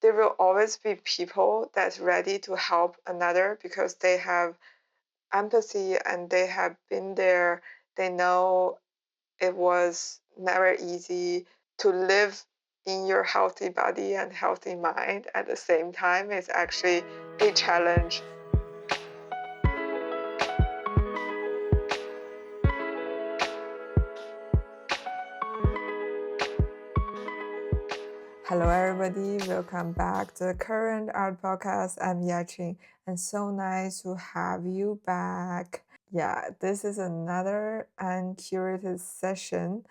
there will always be people that's ready to help another because they have empathy and they have been there. They know it was never easy to live in your healthy body and healthy mind at the same time. It's actually a challenge. Hello everybody, welcome back to the Current Art Podcast. I'm Yaching, and so nice to have you back. Yeah, this is another uncurated session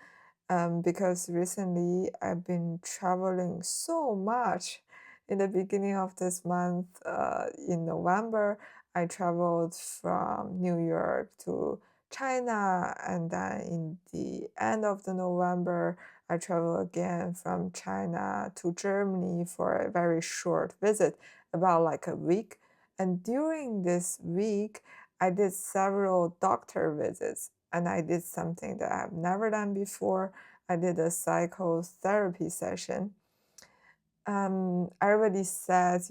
because recently I've been traveling so much. In the beginning of this month, in November, I traveled from New York to China, and then in the end of the November, I traveled again from China to Germany for a very short visit, about like a week. And during this week, I did several doctor visits, and I did something that I've never done before. I did a psychotherapy session. Everybody says,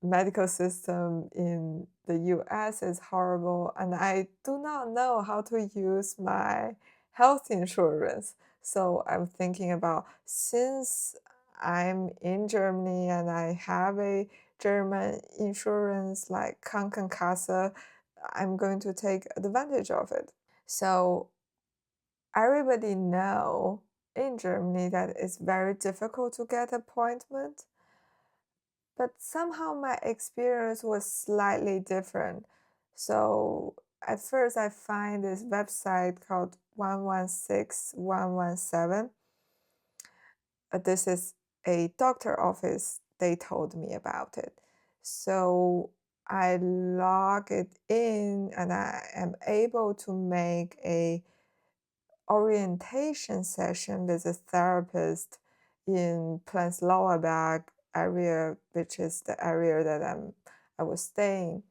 medical system in the US is horrible, and I do not know how to use my health insurance. So I'm thinking about, since I'm in Germany and I have a German insurance like Krankenkasse, I'm going to take advantage of it. So everybody know in Germany that it's very difficult to get appointment. But somehow my experience was slightly different. So at first I find this website called 116117. This is a doctor office. They told me about it. So I log it in and I am able to make a orientation session with a therapist in Prenzlauer Berg area, which is the area that I was staying.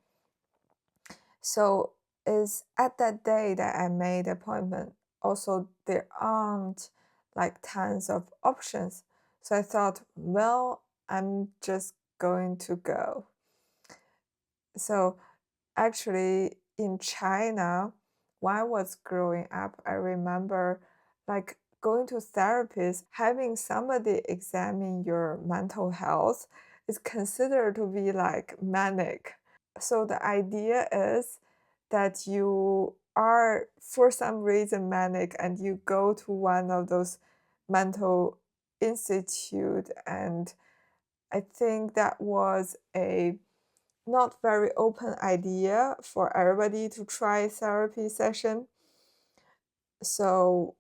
So it's at that day that I made the appointment. Also, there aren't like tons of options. So I thought, well, I'm just going to go. So actually in China, when I was growing up, I remember like going to therapists, having somebody examine your mental health is considered to be like manic. So the idea is that you are for some reason manic and you go to one of those mental institute, and I think that was a not very open idea for everybody to try therapy session. So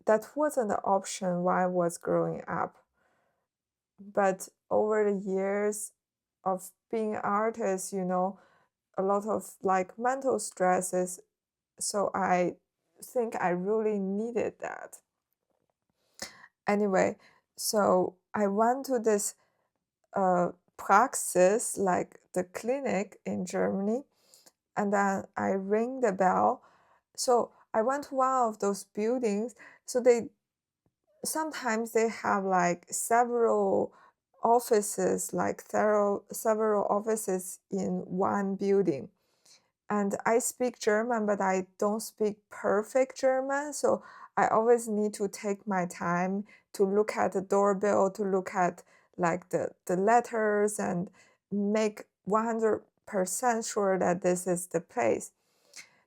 that wasn't an option while I was growing up. But over the years of being an artist, a lot of like mental stresses. So I think I really needed that. Anyway, so I went to this praxis, like the clinic in Germany, and then I ring the bell. So I went to one of those buildings. So they sometimes they have like several offices, like several offices in one building. And I speak German, but I don't speak perfect German. So I always need to take my time to look at the doorbell, to look at like the letters and make 100% sure that this is the place.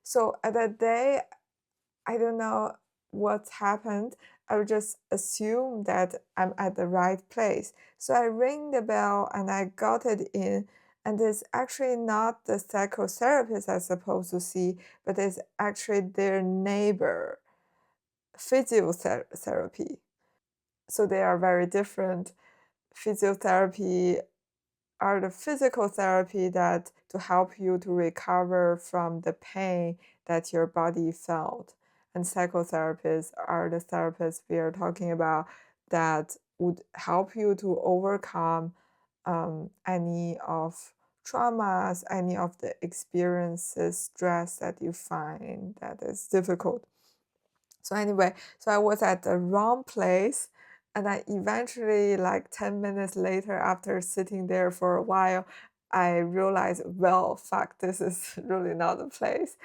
So at that day, I don't know what happened. I would just assume that I'm at the right place. So I ring the bell and I got it in. And it's actually not the psychotherapist I'm supposed to see, but it's actually their neighbor, physiotherapy. So they are very different. Physiotherapy are the physical therapy that to help you to recover from the pain that your body felt. And psychotherapists are the therapists we are talking about that would help you to overcome any of traumas, any of the experiences, stress that you find that is difficult. So anyway, so I was at the wrong place And I eventually, like 10 minutes later, after sitting there for a while, I realized, well, fuck, this is really not the place.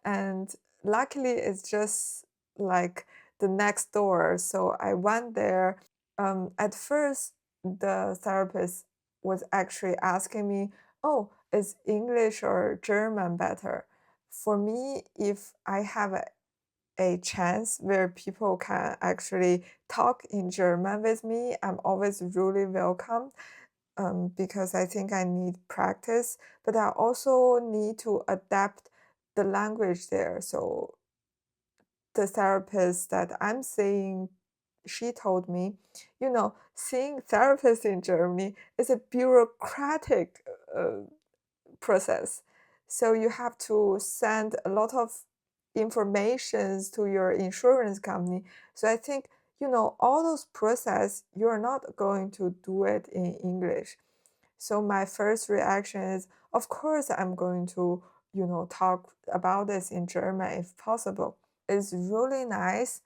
And luckily, it's just like the next door. So I went there. At first, the therapist was actually asking me, oh, is English or German better? For me, if I have a chance where people can actually talk in German with me, I'm always really welcome, because I think I need practice, but I also need to adapt the language there. So the therapist that I'm seeing, she told me, seeing therapists in Germany is a bureaucratic uh, process. So you have to send a lot of informations to your insurance company. So I think, all those process, you're not going to do it in English. So my first reaction is, of course, I'm going to, talk about this in German if possible. It's really nice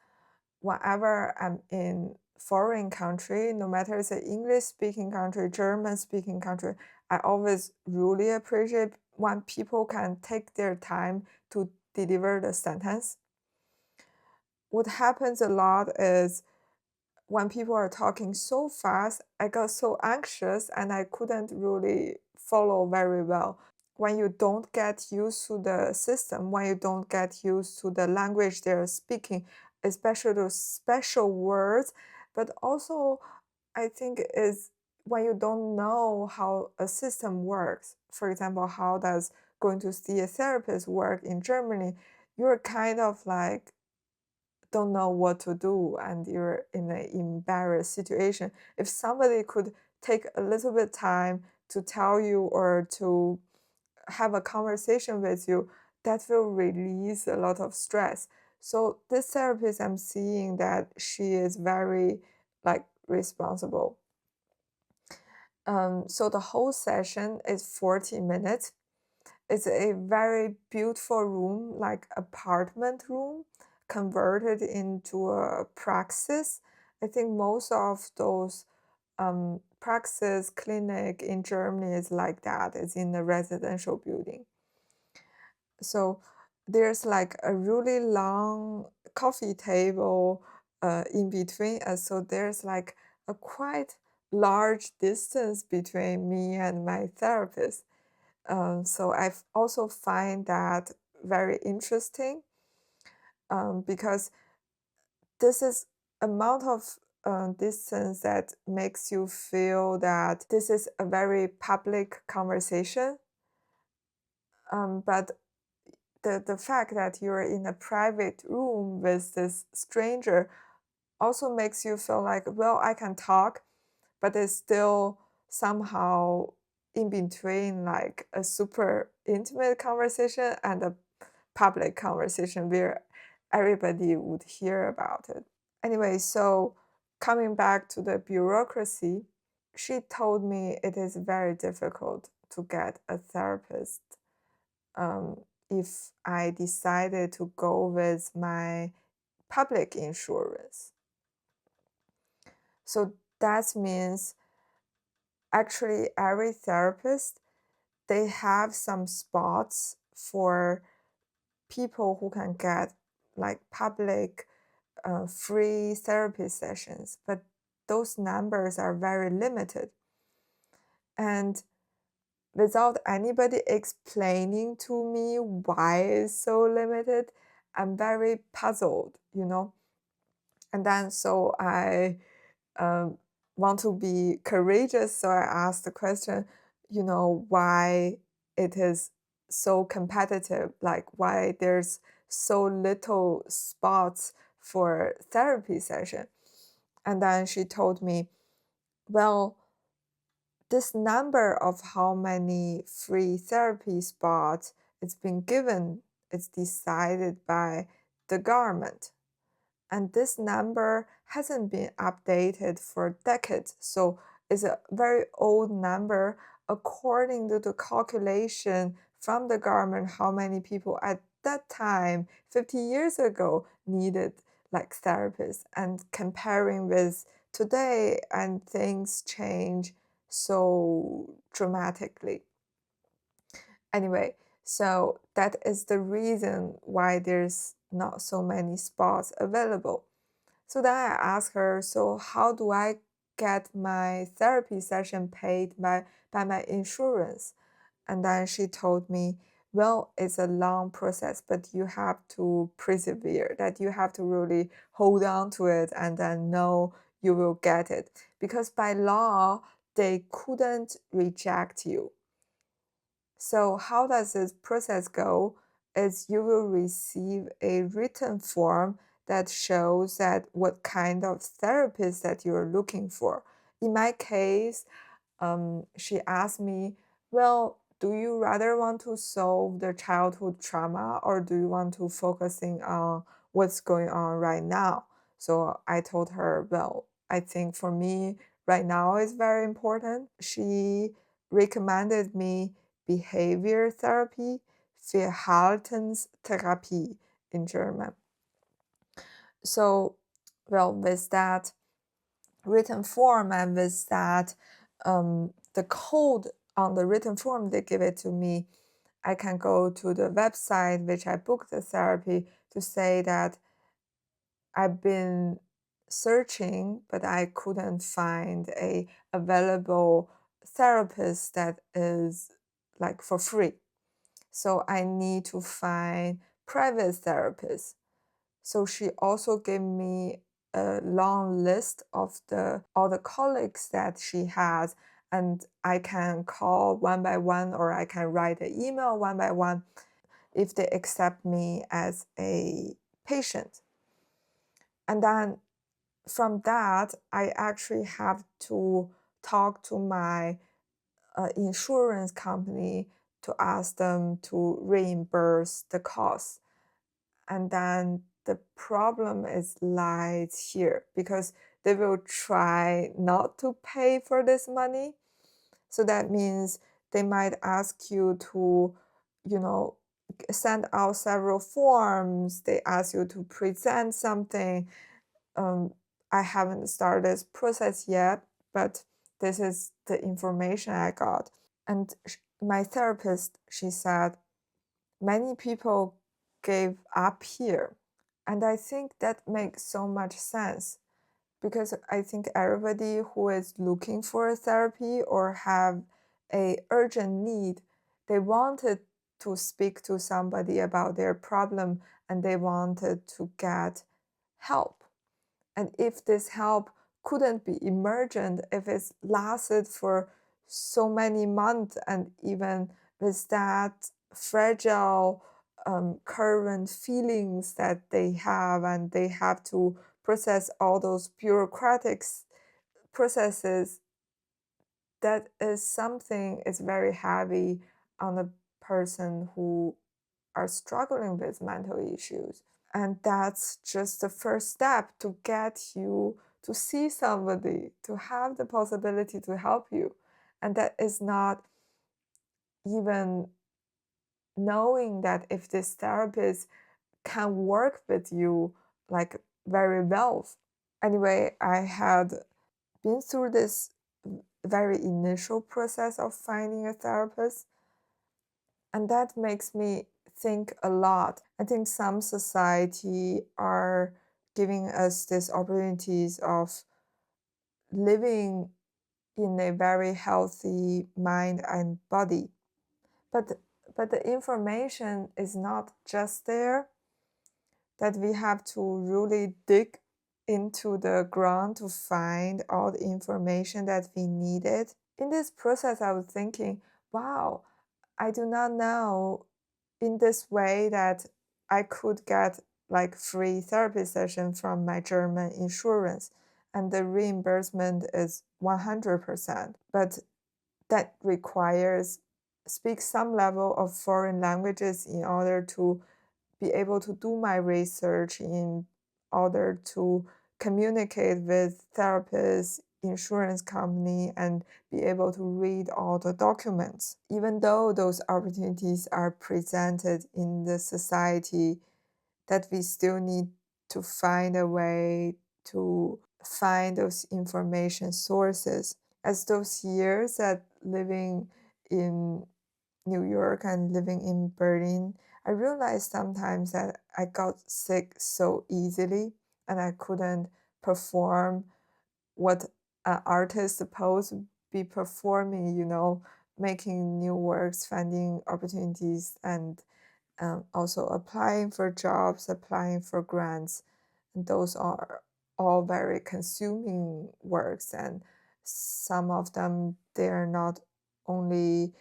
whenever I'm in foreign country, no matter it's an English speaking country, German speaking country, I always really appreciate when people can take their time to deliver the sentence. What happens a lot is when people are talking so fast, I got so anxious and I couldn't really follow very well. When you don't get used to the system, when you don't get used to the language they're speaking, especially those special words, but also I think is when you don't know how a system works. For example, how does going to see a therapist work in Germany? You're kind of like don't know what to do and you're in an embarrassed situation. If somebody could take a little bit time to tell you or to have a conversation with you, that will release a lot of stress. So this therapist I'm seeing that she is very like responsible. So the whole session is 40 minutes. It's a very beautiful room, like apartment room, converted into a praxis. I think most of those praxis clinic in Germany is like that. It's in a residential building. So there's like a really long coffee table in between us. So there's like a quite large distance between me and my therapist. So I also find that very interesting, because this is amount of distance that makes you feel that this is a very public conversation. But the fact that you're in a private room with this stranger also makes you feel like, well, I can talk, but it's still somehow in between like a super intimate conversation and a public conversation where everybody would hear about it. Anyway, so coming back to the bureaucracy, she told me it is very difficult to get a therapist, if I decided to go with my public insurance. So that means actually every therapist, they have some spots for people who can get like public free therapy sessions, but those numbers are very limited. And without anybody explaining to me why it's so limited, I'm very puzzled. And then so I um, want to be courageous, so I asked the question, why it is so competitive, like why there's so little spots for therapy session. And then she told me, well, this number of how many free therapy spots it's been given is decided by the government. And this number hasn't been updated for decades. So it's a very old number according to the calculation from the government how many people at that time, 50 years ago, needed like therapists, and comparing with today and things change so dramatically. Anyway, so that is the reason why there's not so many spots available. So then I asked her, so how do I get my therapy session paid by my insurance? And then she told me, well, it's a long process, but you have to persevere, that you have to really hold on to it and then know you will get it. Because by law, they couldn't reject you. So how does this process go? Is you will receive a written form that shows that what kind of therapist that you're looking for. In my case, she asked me, well, do you rather want to solve the childhood trauma or do you want to focusing on what's going on right now? So I told her, well, I think for me right now is very important. She recommended me behavior therapy, Verhaltenstherapie in German. So, well, with that written form and with that the code on the written form they give it to me, I can go to the website which I booked the therapy to say that I've been searching but I couldn't find a available therapist that is like for free. So I need to find private therapists. So she also gave me a long list of all the colleagues that she has, and I can call one by one or I can write an email one by one if they accept me as a patient. And then from that, I actually have to talk to my insurance company to ask them to reimburse the cost. And then the problem is lies here because they will try not to pay for this money. So that means they might ask you to, you know, send out several forms. They ask you to present something. Um, I haven't started this process yet, but this is the information I got. And my therapist, she said, many people gave up here. And I think that makes so much sense because I think everybody who is looking for a therapy or have a urgent need, they wanted to speak to somebody about their problem and they wanted to get help. And if this help couldn't be emergent, if it's lasted for so many months, and even with that fragile current feelings that they have, and they have to process all those bureaucratic processes, that is something is very heavy on a person who are struggling with mental issues. And that's just the first step to get you to see somebody, to have the possibility to help you. And that is not even knowing that if this therapist can work with you like very well. Anyway, I had been through this very initial process of finding a therapist, and that makes me think a lot. I think some society are giving us these opportunities of living in a very healthy mind and body. But but the information is not just there, that we have to really dig into the ground to find all the information that we needed. In this process, I was thinking, wow, I do not know in this way that I could get like free therapy session from my German insurance and the reimbursement is 100%. But that requires speak some level of foreign languages in order to be able to do my research, in order to communicate with therapists, insurance company, and be able to read all the documents. Even though those opportunities are presented in the society, that we still need to find a way to find those information sources. As those years that living in New York and living in Berlin, I realized sometimes that I got sick so easily and I couldn't perform what an artist supposed to be performing, making new works, finding opportunities, and also applying for jobs, applying for grants. And those are all very consuming works, and some of them they're not only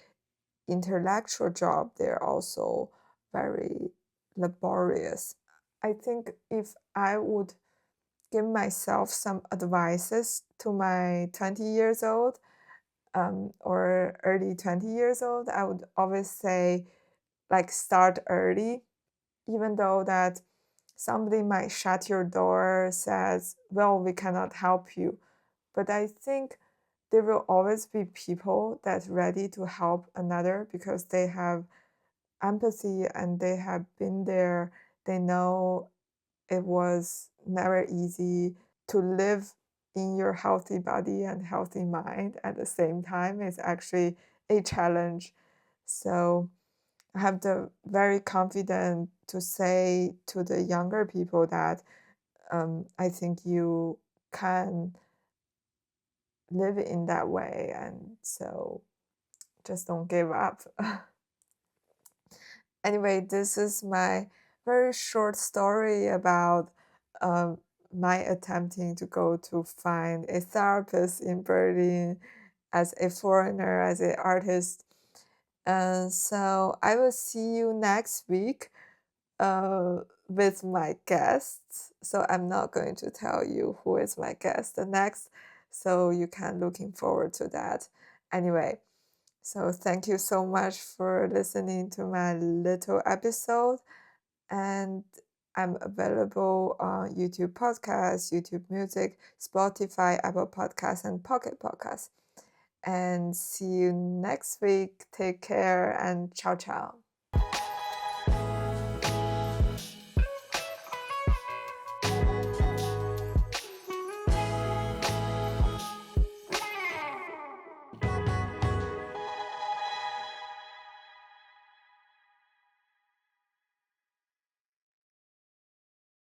intellectual job, they're also very laborious. I think if I would give myself some advices to my 20 years old or early 20 years old, I would always say, like, start early, even though that somebody might shut your door, says, well, we cannot help you. But I think there will always be people that's ready to help another because they have empathy and they have been there. They know it was never easy to live in your healthy body and healthy mind at the same time. It's actually a challenge. So I have the very confident to say to the younger people that I think you can live in that way, and so just don't give up. Anyway, this is my very short story about um, my attempting to go to find a therapist in Berlin as a foreigner, as an artist. And so I will see you next week with my guests. So I'm not going to tell you who is my guest the next, so you can looking forward to that. Anyway, so thank you so much for listening to my little episode. And I'm available on YouTube Podcasts, YouTube Music, Spotify, Apple Podcasts, and Pocket Podcasts. And see you next week. Take care and ciao ciao.